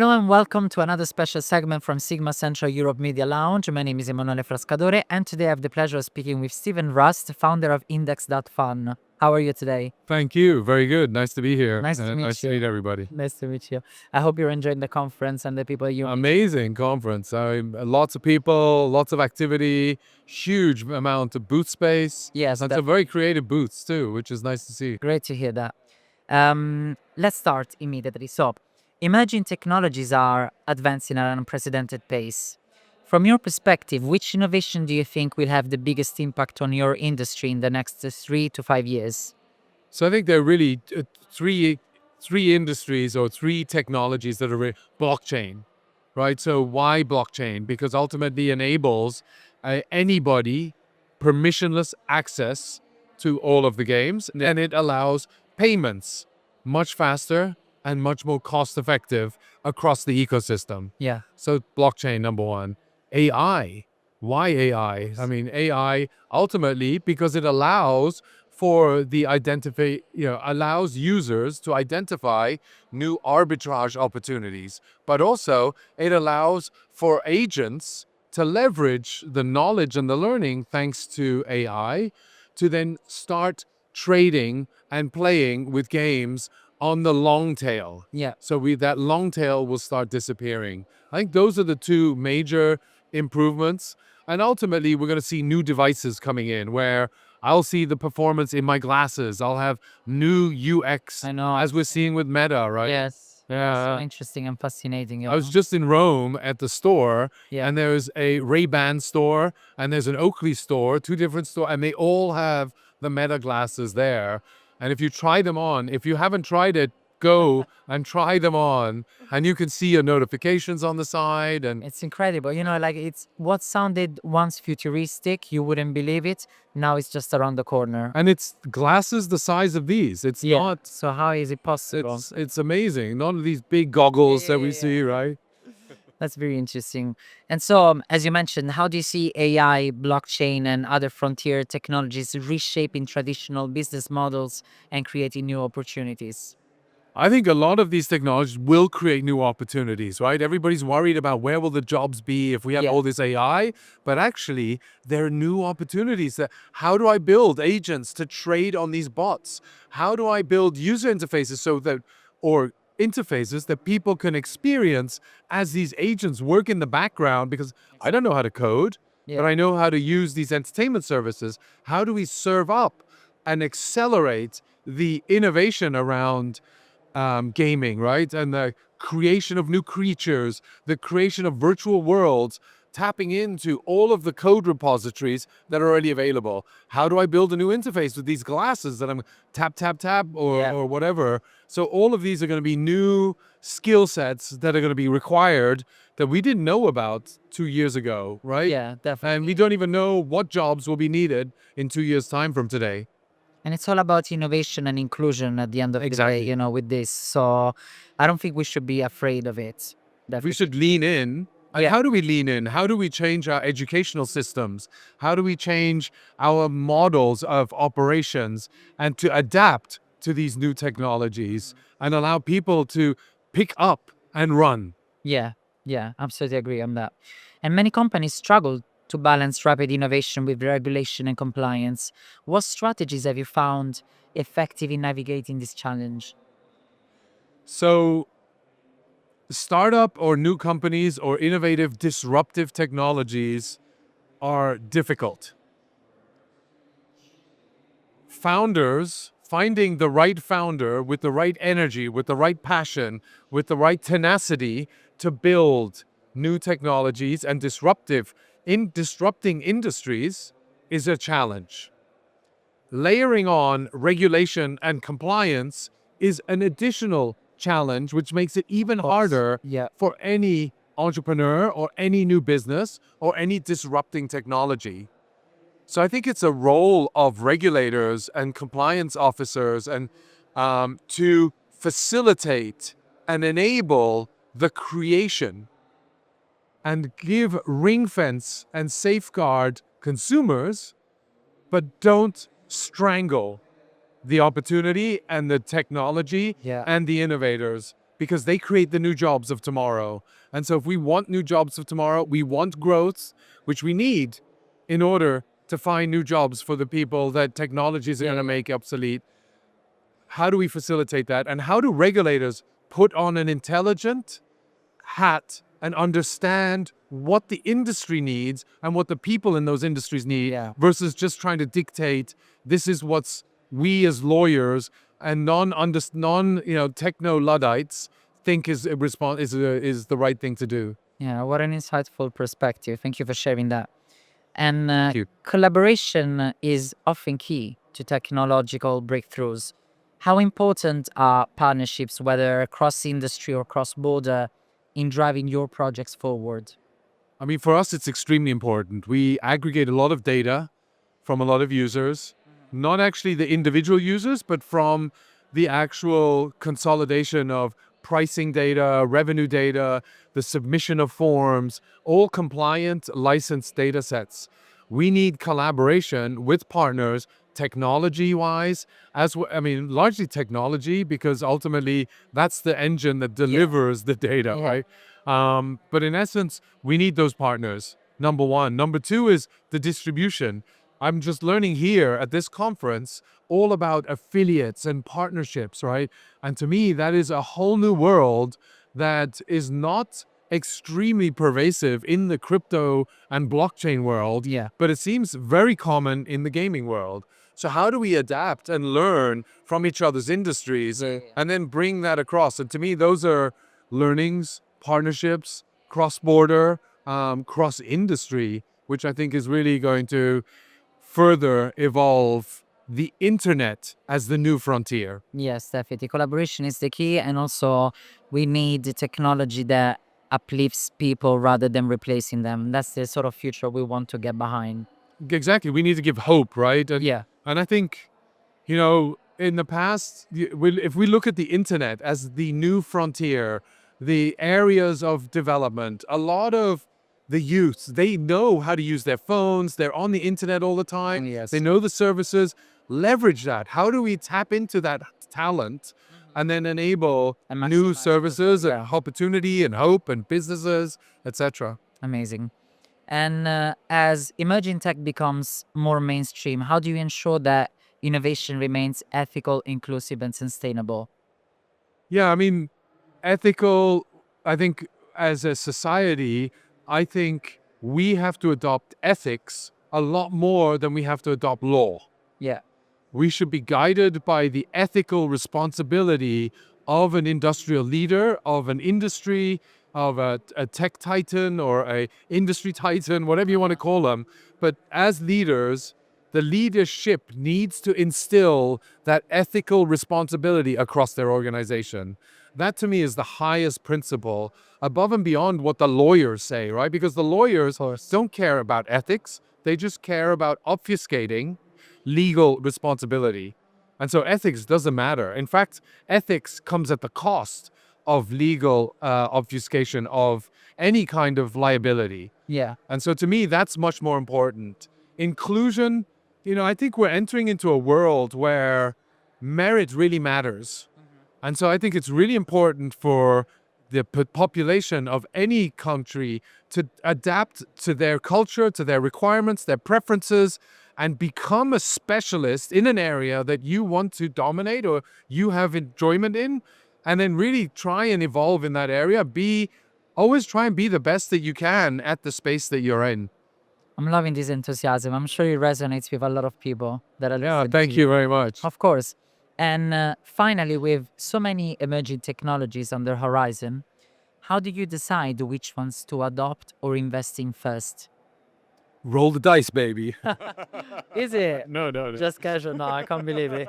Hello and welcome to another special segment from Sigma Central Europe Media Lounge. My name is Emanuele Frascadore and today I have the pleasure of speaking with Stefan Rust, founder of Index.fun. How are you today? Thank you. Very good. Nice to be here. Nice to meet Nice to you. meet everybody. Nice to meet you. I hope you're enjoying the conference and the people you meet. Amazing conference. Lots of people, lots of activity, huge amount of booth space. Yes, And some very creative booths too, which is nice to see. great to hear that. Let's start immediately. So, emerging technologies are advancing at an unprecedented pace. From your perspective, which innovation do you think will have the biggest impact on your industry in the next 3 to 5 years? So I think there are really three industries or three technologies that are blockchain, right? So why blockchain? Because ultimately enables anybody permissionless access to all of the games, and it allows payments much faster and much more cost effective across the ecosystem. Yeah. So blockchain, number one. AI. Why AI? I mean, AI ultimately because it allows for the allows users to identify new arbitrage opportunities, but also it allows for agents to leverage the knowledge and the learning thanks to AI to then start trading and playing with games on the long tail. Yeah. So that long tail will start disappearing. I think those are the two major improvements. And ultimately, we're going to see new devices coming in where I'll see the performance in my glasses. I'll have new UX, I know. as we're seeing with Meta, right? Yes. Yeah. Interesting and fascinating. I was just in Rome at the store, Yeah. and there's a Ray-Ban store, and there's an Oakley store, two different stores, and they all have the Meta glasses there. And if you try them on, if you haven't tried it, go and try them on, and you can see your notifications on the side. And It's incredible. Like it's what sounded once futuristic, you wouldn't believe it. Now it's just around the corner. it's glasses the size of these. It's Yeah. not. So how is it possible? It's amazing. None of these big goggles that we Yeah. see, right? That's very interesting. And so, as you mentioned, how do you see AI, blockchain, and other frontier technologies reshaping traditional business models and creating new opportunities? I think a lot of these technologies will create new opportunities, right? Everybody's worried about where will the jobs be if we have Yeah. all this AI, but actually there are new opportunities. How do I build agents to trade on these bots? How do I build user interfaces or interfaces that people can experience as these agents work in the background? Because I don't know how to code, but Yeah. I know how to use these entertainment services. How do we serve up and accelerate the innovation around gaming, right? And the creation of new creatures, the creation of virtual worlds, tapping into all of the code repositories that are already available. How do I build a new interface with these glasses that I'm tap or whatever? So all of these are going to be new skill sets that are going to be required that we didn't know about 2 years ago, right? Yeah, definitely. And we don't even know what jobs will be needed in 2 years' time from today. And it's all about innovation and inclusion at the end of the day, with this. So I don't think we should be afraid of it. We Definitely. should lean in. And Yeah. how do we lean in? How do we change our educational systems? How do we change our models of operations and to adapt to these new technologies and allow people to pick up and run? Yeah, absolutely agree on that. And many companies struggle to balance rapid innovation with regulation and compliance. What strategies have you found effective in navigating this challenge? So startup or new companies or innovative disruptive technologies are difficult. Finding the right founder with the right energy, with the right passion, with the right tenacity to build new technologies and disrupting industries is a challenge. Layering on regulation and compliance is an additional challenge, which makes it even harder Yeah. for any entrepreneur or any new business or any disrupting technology. So I think it's a role of regulators and compliance officers and to facilitate and enable the creation and give ring fence and safeguard consumers, but don't strangle the opportunity and the technology Yeah. and the innovators. because they create the new jobs of tomorrow. And so if we want new jobs of tomorrow, we want growth, which we need in order to find new jobs for the people that technologies are going to make obsolete. How do we facilitate that? And how do regulators put on an intelligent hat and understand what the industry needs and what the people in those industries need, Yeah. versus just trying to dictate this is what's we as lawyers and techno luddites think is the right thing to do. Yeah, what an insightful perspective. Thank you for sharing that. And Thank you. collaboration is often key to technological breakthroughs. How important are partnerships, whether cross industry or cross border, in driving your projects forward? I mean, for us, it's extremely important. We aggregate a lot of data from a lot of users, not actually the individual users, but from the actual consolidation of pricing data, revenue data, the submission of forms, all compliant licensed data sets. We need collaboration with partners, technology wise, I mean, largely technology, because ultimately that's the engine that delivers the data, Yeah. right? But in essence, we need those partners. Number one. Number two is the distribution. I'm just learning here at this conference all about affiliates and partnerships, right? And to me, that is a whole new world that is not extremely pervasive in the crypto and blockchain world, Yeah. but it seems very common in the gaming world. So how do we adapt and learn from each other's industries and then bring that across? And to me, those are learnings, partnerships, cross-border, cross-industry, which I think is really going to further evolve the internet as the new frontier. Yes, definitely. Collaboration is the key, and also we need the technology that uplifts people rather than replacing them. That's the sort of future we want to get behind. Exactly. We need to give hope, right? Yeah. And I think, in the past, if we look at the internet as the new frontier, the areas of development, a lot of the youth, they know how to use their phones. They're on the internet all the time. Yes. They know the services. Leverage that. How do we tap into that talent and then enable And new maximize services and yeah. opportunity and hope and businesses, etc.? Amazing. And as emerging tech becomes more mainstream, how do you ensure that innovation remains ethical, inclusive, and sustainable? Yeah, I mean, ethical, I think as a society, I think we have to adopt ethics a lot more than we have to adopt law. Yeah. We should be guided by the ethical responsibility of an industrial leader, of an industry, of a tech titan or a industry titan, whatever you want to call them. But as leaders, the leadership needs to instill that ethical responsibility across their organization. That to me is the highest principle, above and beyond what the lawyers say, right? Because the lawyers don't care about ethics, they just care about obfuscating legal responsibility. And so ethics doesn't matter. In fact, ethics comes at the cost of legal obfuscation of any kind of liability. Yeah. And so to me, that's much more important. Inclusion, I think we're entering into a world where merit really matters. And so I think it's really important for the population of any country to adapt to their culture, to their requirements, their preferences, and become a specialist in an area that you want to dominate or you have enjoyment in, and then really try and evolve in that area. Always try and be the best that you can at the space that you're in. I'm loving this enthusiasm. I'm sure it resonates with a lot of people that are Yeah, listening to thank you very much. Of course. And finally, with so many emerging technologies on the horizon, how do you decide which ones to adopt or invest in first? Roll the dice, baby. Is it? No. Just casual? No, I can't believe it.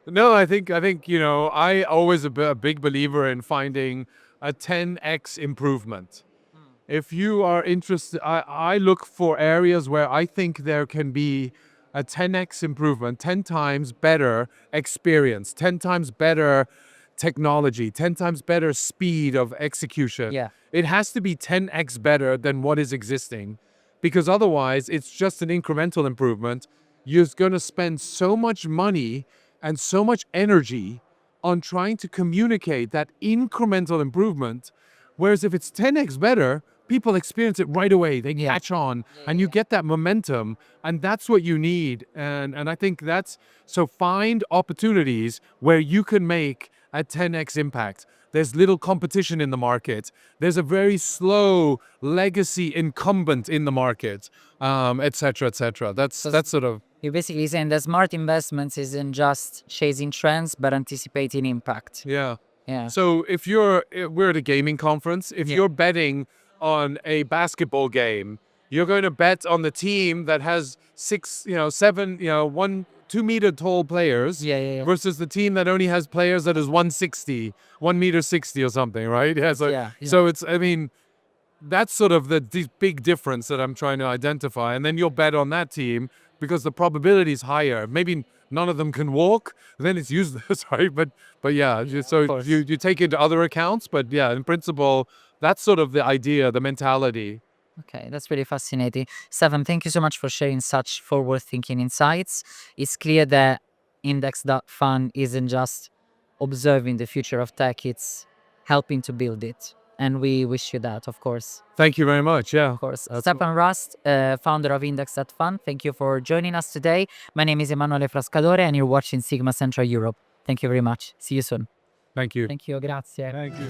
No, I think, I always a big believer in finding a 10x improvement. If you are interested, I look for areas where I think there can be a 10x improvement, 10 times better experience, 10 times better technology, 10 times better speed of execution. Yeah. It has to be 10x better than what is existing, because otherwise it's just an incremental improvement. You're going to spend so much money and so much energy on trying to communicate that incremental improvement. Whereas if it's 10x better, people experience it right away. They Yeah. catch on, and you get that momentum, and that's what you need. And I think that's so. Find opportunities where you can make a 10x impact. There's little competition in the market. There's a very slow legacy incumbent in the market, et cetera, et cetera. That's sort of. You're basically saying that smart investments isn't just chasing trends, but anticipating impact. Yeah. Yeah. So we're at a gaming conference. If you're betting on a basketball game, you're going to bet on the team that has 6, 7, 2 meter tall players Yeah. versus the team that only has players that is 160, 1 meter 60 or something, right? Yeah. So, Yeah. so it's, I mean, that's sort of the big difference that I'm trying to identify. And then you'll bet on that team because the probability is higher. Maybe none of them can walk, then it's useless, right? But yeah, so course. you take into other accounts, but yeah, in principle, that's sort of the idea, the mentality. Okay, that's really fascinating. Stefan, thank you so much for sharing such forward thinking insights. It's clear that Index.fun isn't just observing the future of tech, it's helping to build it. And we wish you that, of course. Thank you very much. Yeah. Of course. Stefan Rust, founder of Index.fun, thank you for joining us today. My name is Emanuele Frascadore, and you're watching Sigma Central Europe. Thank you very much. See you soon. Thank you. Thank you. Grazie. Thank you.